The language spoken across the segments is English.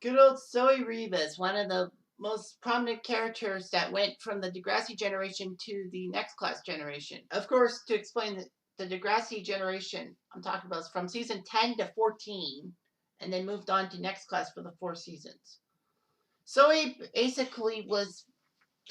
Good old Zoe Rivas, one of the most prominent characters that went from the Degrassi generation to the next class generation. Of course, to explain the Degrassi generation I'm talking about is from season 10 to 14, and then moved on to next class for the 4 seasons. Zoe basically was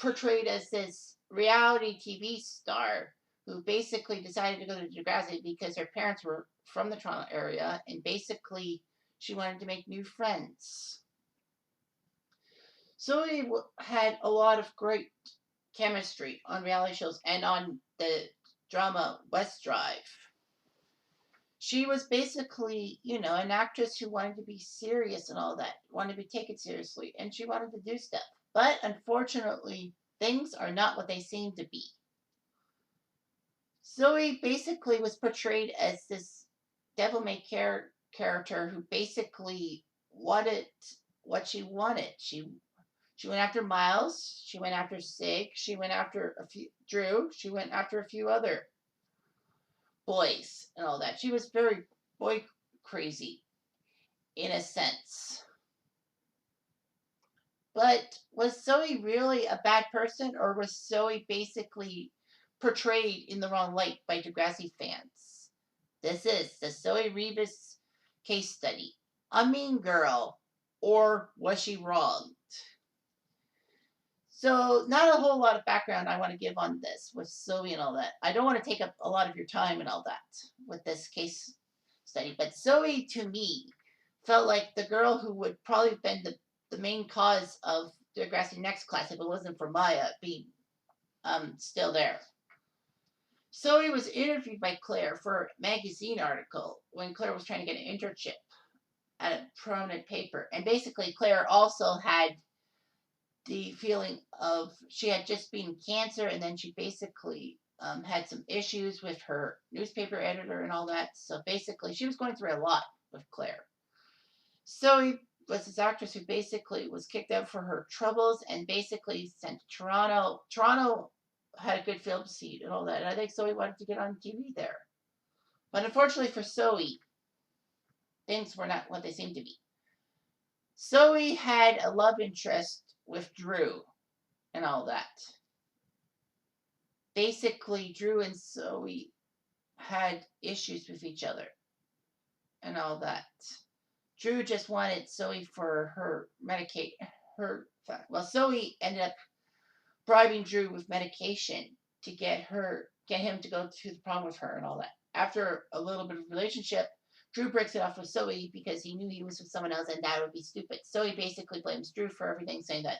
portrayed as this reality TV star who basically decided to go to Degrassi because her parents were from the Toronto area, and basically she wanted to make new friends. Zoe had a lot of great chemistry on reality shows and on the drama West Drive. She was basically, an actress who wanted to be serious and all that, wanted to be taken seriously, and she wanted to do stuff. But unfortunately, things are not what they seem to be. Zoe basically was portrayed as this devil may care character who basically wanted what she wanted. She went after Miles. She went after Sig. She went after a few Drew. She went after a few other boys and all that. She was very boy crazy in a sense. But was Zoe really a bad person, or was Zoe basically portrayed in the wrong light by Degrassi fans? This is the Zoe Rivas case study. A mean girl, or was she wrong? So, not a whole lot of background I want to give on this with Zoe and all that. I don't want to take up a lot of your time and all that with this case study. But Zoe, to me, felt like the girl who would probably have been the main cause of Degrassi Next Class if it wasn't for Maya being still there. Zoe was interviewed by Claire for a magazine article when Claire was trying to get an internship at a prominent paper. And basically, Claire also had the feeling of she had just been cancer, and then she basically had some issues with her newspaper editor and all that. So basically, she was going through a lot with Claire. Zoe was this actress who basically was kicked out for her troubles and basically sent to Toronto. Toronto had a good film seat and all that. And I think Zoe wanted to get on TV there. But unfortunately for Zoe, things were not what they seemed to be. Zoe had a love interest with Drew and all that. Basically, Drew and Zoe had issues with each other and all that. Drew just wanted Zoe for her medicate her. Well, Zoe ended up bribing Drew with medication to get him to go to the prom with her and all that. After a little bit of relationship, Drew breaks it off with Zoe because he knew he was with someone else and that would be stupid. Zoe basically blames Drew for everything, saying that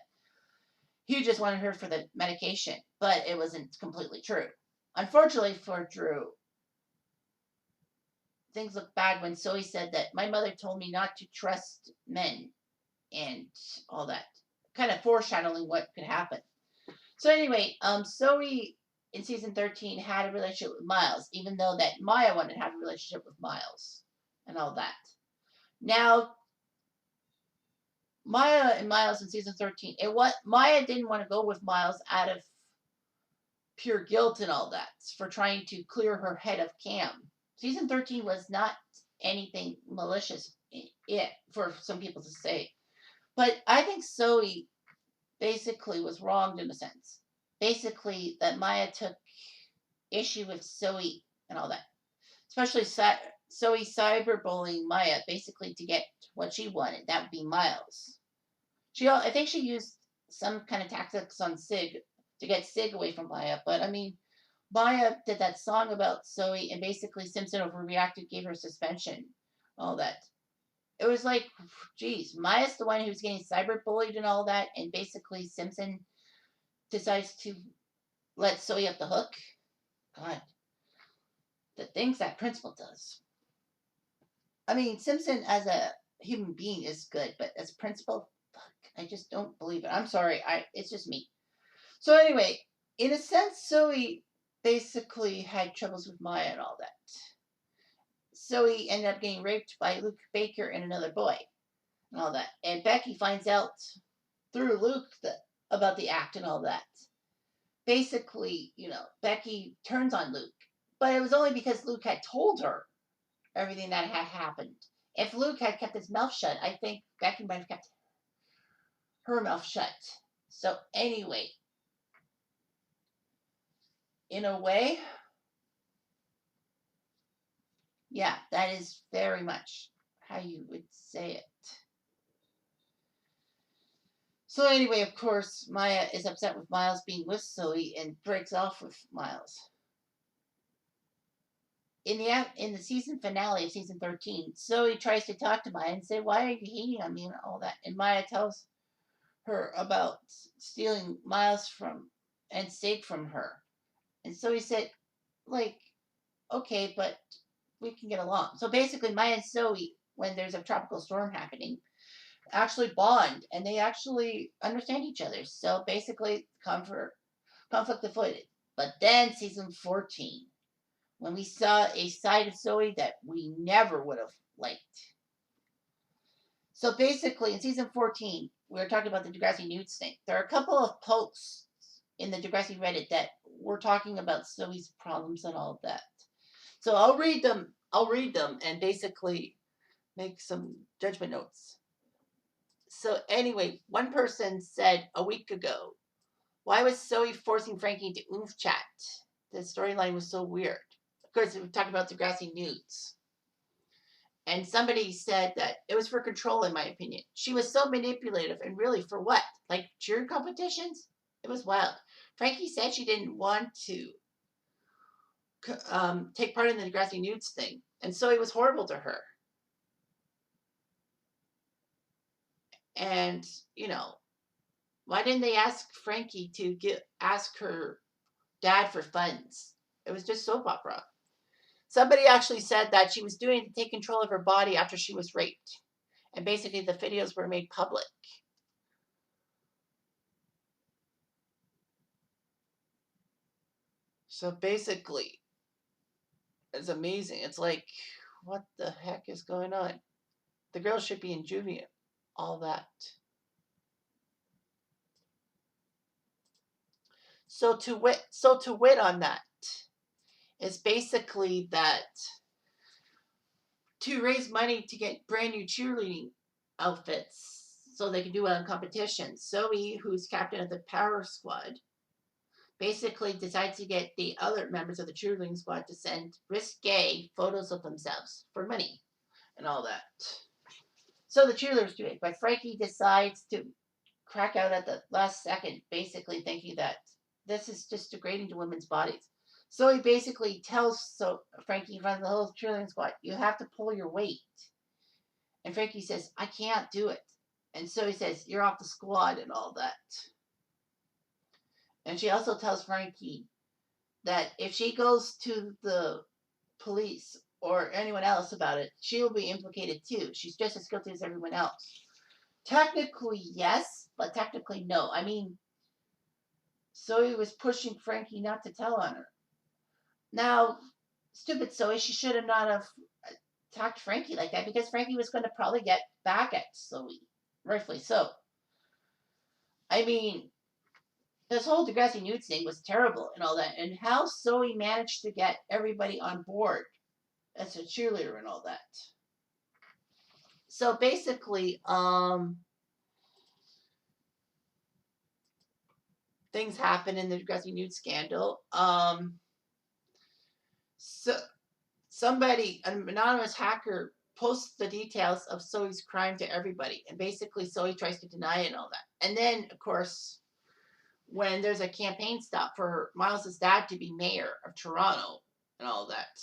he just wanted her for the medication, but it wasn't completely true. Unfortunately for Drew, things looked bad when Zoe said that my mother told me not to trust men and all that, kind of foreshadowing what could happen. So anyway, Zoe in season 13 had a relationship with Miles, even though that Maya wanted to have a relationship with Miles and all that. Now, Maya and Miles in season 13, Maya didn't want to go with Miles out of pure guilt and all that for trying to clear her head of Cam. Season 13 was not anything malicious it for some people to say. But I think Zoe basically was wronged in a sense. Basically, that Maya took issue with Zoe and all that, especially Zoe cyberbullying Maya basically to get what she wanted. That would be Miles. I think she used some kind of tactics on Sig to get Sig away from Maya. But I mean, Maya did that song about Zoe, and basically Simpson overreacted, gave her suspension, all that. It was like, geez, Maya's the one who's getting cyberbullied and all that, and basically Simpson decides to let Zoe up the hook. God, the things that principal does. I mean, Simpson as a human being is good, but as principal, fuck, I just don't believe it. I'm sorry, it's just me. So anyway, in a sense, Zoe basically had troubles with Maya and all that. Zoe ended up getting raped by Luke Baker and another boy and all that. And Becky finds out through Luke about the act and all that. Basically, Becky turns on Luke. But it was only because Luke had told her everything that had happened. If Luke had kept his mouth shut, I think Becky might have kept her mouth shut. So anyway, in a way, yeah, that is very much how you would say it. So anyway, of course, Maya is upset with Miles being with Zoe and breaks off with Miles. In the season finale of season 13, Zoe tries to talk to Maya and say, "Why are you hating on me?" and all that. And Maya tells her about stealing Miles from and steak from her. And Zoe said, like, okay, but we can get along. So basically, Maya and Zoe, when there's a tropical storm happening, actually bond and they actually understand each other. So basically, conflict avoided. But then season 14, when we saw a side of Zoe that we never would have liked. So basically, in season 14, we were talking about the Degrassi nudes thing. There are a couple of posts in the Degrassi Reddit that were talking about Zoe's problems and all of that. So I'll read them. And basically make some judgment notes. So anyway, one person said a week ago, "Why was Zoe forcing Frankie to oomph chat? The storyline was so weird." Of course, we talked about Degrassi nudes. And somebody said that it was for control, in my opinion. She was so manipulative, and really, for what? Like cheer competitions? It was wild. Frankie said she didn't want to take part in the Degrassi nudes thing, and so it was horrible to her. And why didn't they ask Frankie to ask her dad for funds? It was just soap opera. Somebody actually said that she was doing it to take control of her body after she was raped, and basically the videos were made public. So basically, it's amazing. It's like, what the heck is going on? The girl should be in juvie. All that. So to wit on that is basically that to raise money to get brand new cheerleading outfits so they can do well in competitions. Zoe, who's captain of the power squad, basically decides to get the other members of the cheerleading squad to send risque photos of themselves for money and all that. So the cheerleaders do it, but Frankie decides to crack out at the last second, basically thinking that this is just degrading to women's bodies. So he basically tells Frankie in front of the whole cheerleading squad, "You have to pull your weight." And Frankie says, "I can't do it." And so he says, "You're off the squad," and all that. And she also tells Frankie that if she goes to the police or anyone else about it, she will be implicated too. She's just as guilty as everyone else. Technically, yes, but technically, no. I mean, Zoe was pushing Frankie not to tell on her. Now, stupid Zoe, she should have not have attacked Frankie like that because Frankie was going to probably get back at Zoe. Rightfully so. I mean, this whole Degrassi nudes thing was terrible and all that. And how Zoe managed to get everybody on board as a cheerleader and all that. So basically, things happen in the Degrassi nude scandal. So somebody, an anonymous hacker, posts the details of Zoe's crime to everybody, and basically Zoe tries to deny it and all that. And then, of course, when there's a campaign stop for Miles's dad to be mayor of Toronto and all that,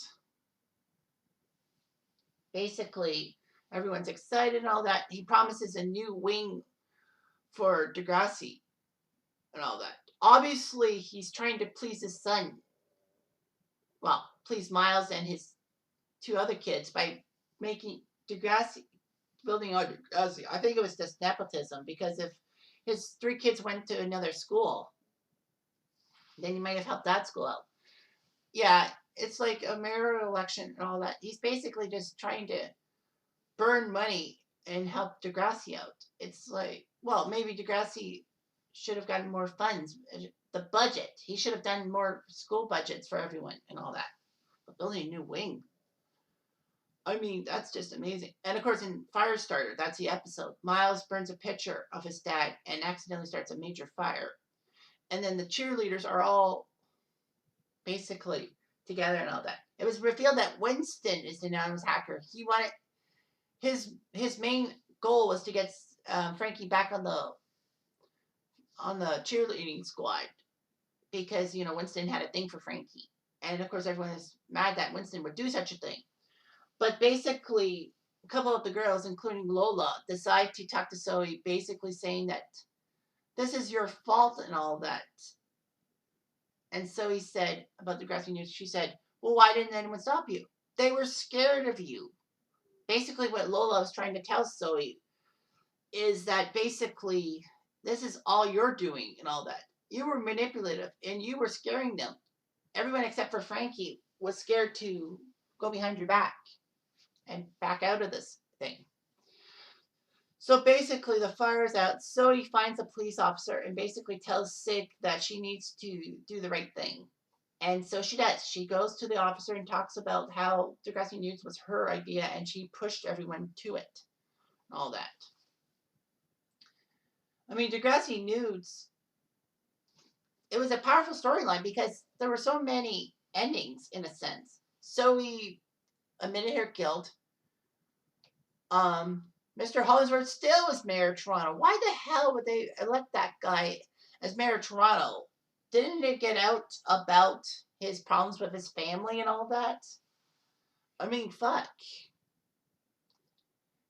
basically everyone's excited and all that. He promises a new wing for Degrassi and all that. Obviously, he's trying to please his son. Well, please Miles and his two other kids by making Degrassi, building on Degrassi. I think it was just nepotism because if his three kids went to another school, then he might have helped that school out. Yeah, it's like a mayoral election and all that. He's basically just trying to burn money and help Degrassi out. It's like, well, maybe Degrassi should have gotten more funds. The budget. He should have done more school budgets for everyone and all that. But building a new wing. I mean, that's just amazing. And of course, in Firestarter, that's the episode. Miles burns a picture of his dad and accidentally starts a major fire. And then the cheerleaders are all basically together and all that. It was revealed that Winston is the anonymous hacker. He wanted his main goal was to get Frankie back on the cheerleading squad because Winston had a thing for Frankie, and of course everyone is mad that Winston would do such a thing. But basically, a couple of the girls, including Lola, decide to talk to Zoe, basically saying that this is your fault and all that. And Zoe said about the Degrassi News, she said, well, why didn't anyone stop you? They were scared of you. Basically, what Lola was trying to tell Zoe is that basically this is all you're doing and all that. You were manipulative and you were scaring them. Everyone except for Frankie was scared to go behind your back and back out of this thing. So basically, the fire's out. Zoe finds a police officer and basically tells Sid that she needs to do the right thing. And so she does. She goes to the officer and talks about how Degrassi News was her idea and she pushed everyone to it. All that. I mean, Degrassi News, it was a powerful storyline because there were so many endings in a sense. Zoe admitted her guilt. Mr. Hollingsworth still was mayor of Toronto. Why the hell would they elect that guy as mayor of Toronto? Didn't it get out about his problems with his family and all that? I mean, fuck.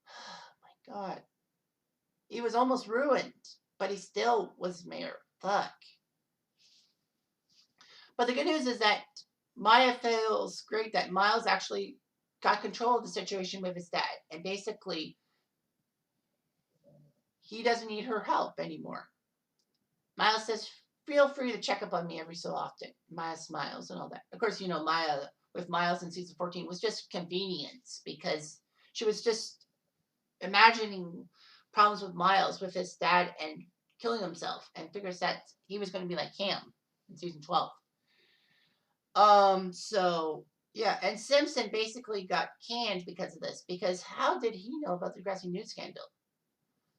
Oh my God. He was almost ruined, but he still was mayor. Fuck. But the good news is that Maya feels great that Miles actually got control of the situation with his dad. And basically, he doesn't need her help anymore. Miles says, feel free to check up on me every so often. Maya smiles and all that. Of course, Maya with Miles in season 14 was just convenience because she was just imagining problems with Miles with his dad and killing himself and figures that he was going to be like Cam in season 12. So yeah, and Simpson basically got canned because of this, because how did he know about the Degrassi News scandal?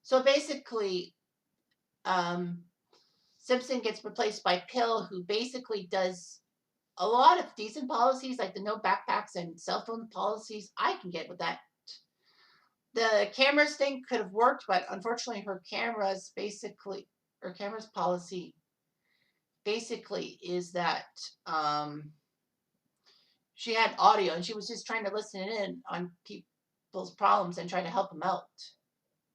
So basically, Simpson gets replaced by Pill, who basically does a lot of decent policies, like the no backpacks and cell phone policies. I can get with that. The cameras thing could have worked, but unfortunately her camera's policy basically is that she had audio and she was just trying to listen in on people's problems and try to help them out.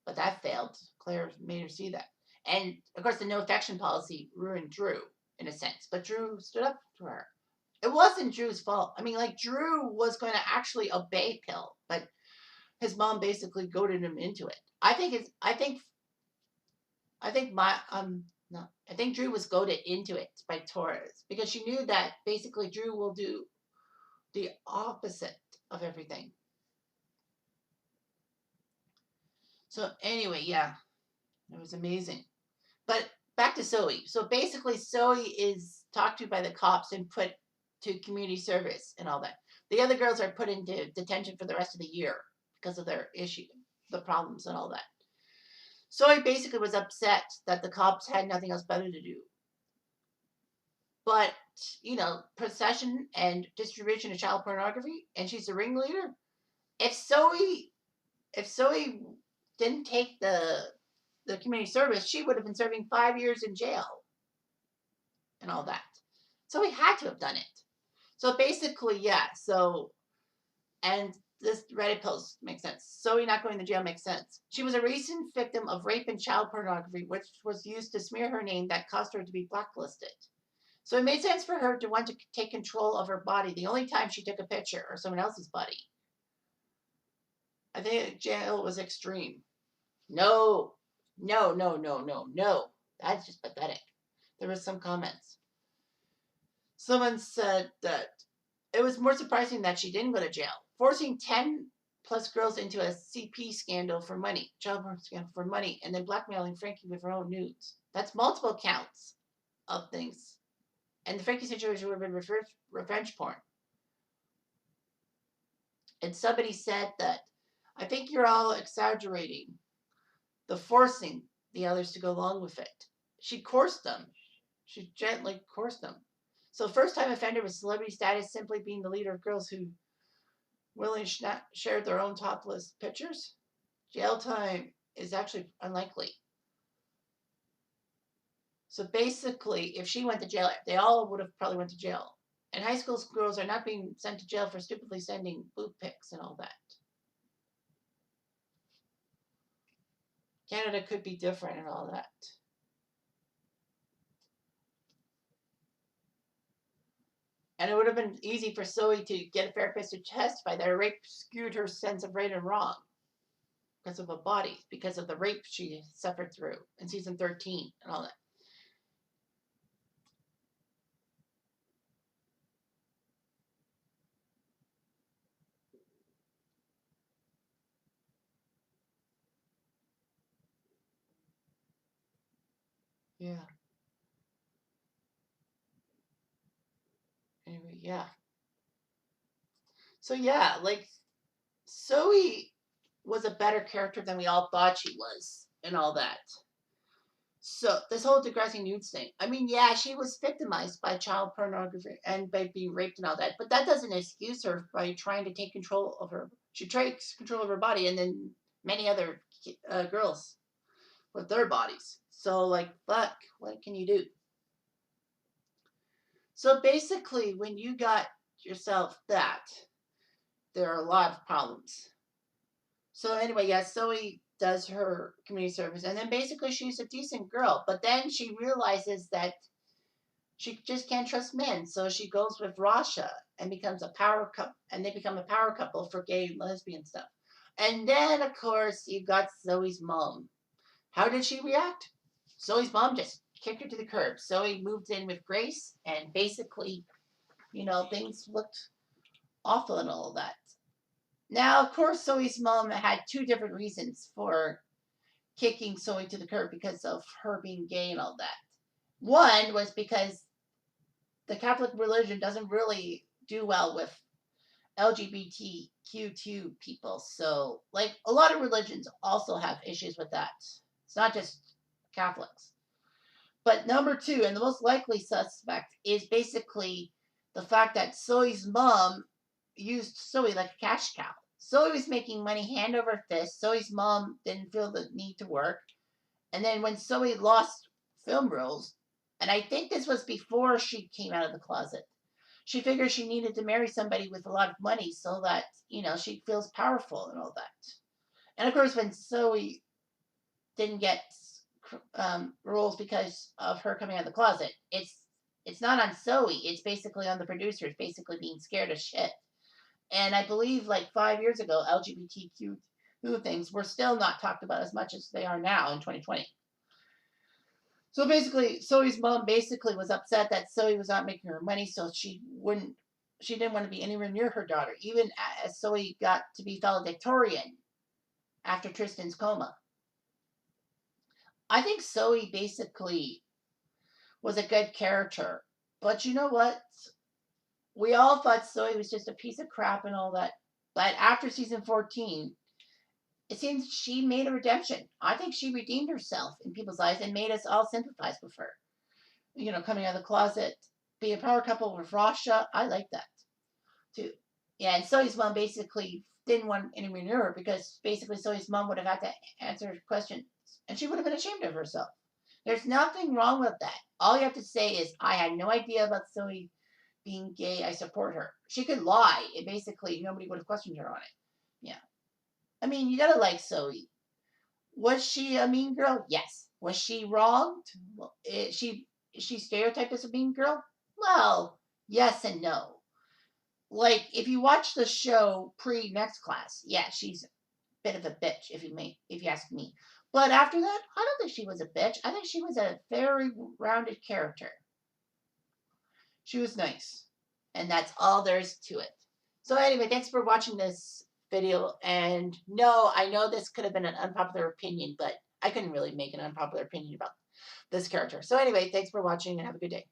But that failed. Claire made her see that. And of course, the no affection policy ruined Drew in a sense, but Drew stood up to her. It wasn't Drew's fault. I mean, like, Drew was going to actually obey Pill, but his mom basically goaded him into it. I think Drew was goaded into it by Torres because she knew that basically Drew will do the opposite of everything. So anyway, yeah, it was amazing. But back to Zoe. So basically, Zoe is talked to by the cops and put to community service and all that. The other girls are put into detention for the rest of the year because of their issue, the problems and all that. Zoe basically was upset that the cops had nothing else better to do. But, possession and distribution of child pornography, and she's the ringleader. If Zoe didn't take the community service, she would have been serving 5 years in jail and all that. So he had to have done it. So basically, yeah. So, and this Reddit post makes sense. Zoe not going to jail makes sense. She was a recent victim of rape and child pornography, which was used to smear her name that caused her to be blacklisted. So it made sense for her to want to take control of her body the only time she took a picture of someone else's body. I think jail was extreme. No. That's just pathetic. There was some comments. Someone said that it was more surprising that she didn't go to jail. Forcing 10 plus girls into a CP scandal for money, child porn scandal for money, and then blackmailing Frankie with her own nudes. That's multiple counts of things. And the Frankie situation would have been revenge porn. And somebody said that, I think you're all exaggerating the forcing the others to go along with it. She coursed them. She gently coursed them. So first time offender with celebrity status simply being the leader of girls who willingly shared their own topless pictures. Jail time is actually unlikely. So basically, if she went to jail, they all would have probably went to jail. And high school girls are not being sent to jail for stupidly sending boob pics and all that. Canada could be different and all that. And it would have been easy for Zoe to get a therapist to testify that her rape skewed her sense of right and wrong because of a body, because of the rape she suffered through in season 13 and all that. Yeah. Anyway, yeah. So yeah, like Zoe was a better character than we all thought she was and all that. So this whole digressing nudes thing. I mean, yeah, she was victimized by child pornography and by being raped and all that, but that doesn't excuse her by trying to take control of her. She takes control of her body, and then many other girls with their bodies. So like, fuck, what can you do? So basically, when you got yourself that, there are a lot of problems. So anyway, yes, Zoe does her community service, and then basically she's a decent girl. But then she realizes that she just can't trust men, so she goes with Rasha and becomes a power couple, and they become a power couple for gay and lesbian stuff. And then, of course, you got Zoe's mom. How did she react? Zoe's mom just kicked her to the curb. Zoe moved in with Grace, and basically, things looked awful and all of that. Now, of course, Zoe's mom had two different reasons for kicking Zoe to the curb because of her being gay and all that. One was because the Catholic religion doesn't really do well with LGBTQ2 people. So, like, a lot of religions also have issues with that. It's not just Catholics. But number two, and the most likely suspect, is basically the fact that Zoe's mom used Zoe like a cash cow. Zoe was making money hand over fist. Zoe's mom didn't feel the need to work. And then when Zoe lost film roles, and I think this was before she came out of the closet, she figured she needed to marry somebody with a lot of money so that, she feels powerful and all that. And of course, when Zoe didn't get roles because of her coming out of the closet, it's not on Zoe. It's basically on the producers, basically being scared of shit. And I believe like 5 years ago, LGBTQ things were still not talked about as much as they are now in 2020. So basically, Zoe's mom basically was upset that Zoe was not making her money, so she didn't want to be anywhere near her daughter, even as Zoe got to be valedictorian after Tristan's coma. I think Zoe basically was a good character, but you know what? We all thought Zoe was just a piece of crap and all that. But after season 14, it seems she made a redemption. I think she redeemed herself in people's eyes and made us all sympathize with her. Coming out of the closet, be a power couple with Rasha. I like that too. Yeah, and Zoe's mom basically didn't want anywhere near her because basically Zoe's mom would have had to answer her questions and she would have been ashamed of herself. There's nothing wrong with that. All you have to say is, I had no idea about Zoe being gay. I support her. She could lie. It basically, nobody would have questioned her on it. Yeah. I mean, you gotta like Zoe. Was she a mean girl? Yes. Was she wronged? Well, is she stereotyped as a mean girl? Well, yes and no. Like, if you watch the show pre Next Class, yeah, she's a bit of a bitch, if you ask me. But after that, I don't think she was a bitch. I think she was a very rounded character. She was nice. And that's all there is to it. So anyway, thanks for watching this video. And no, I know this could have been an unpopular opinion, but I couldn't really make an unpopular opinion about this character. So anyway, thanks for watching and have a good day.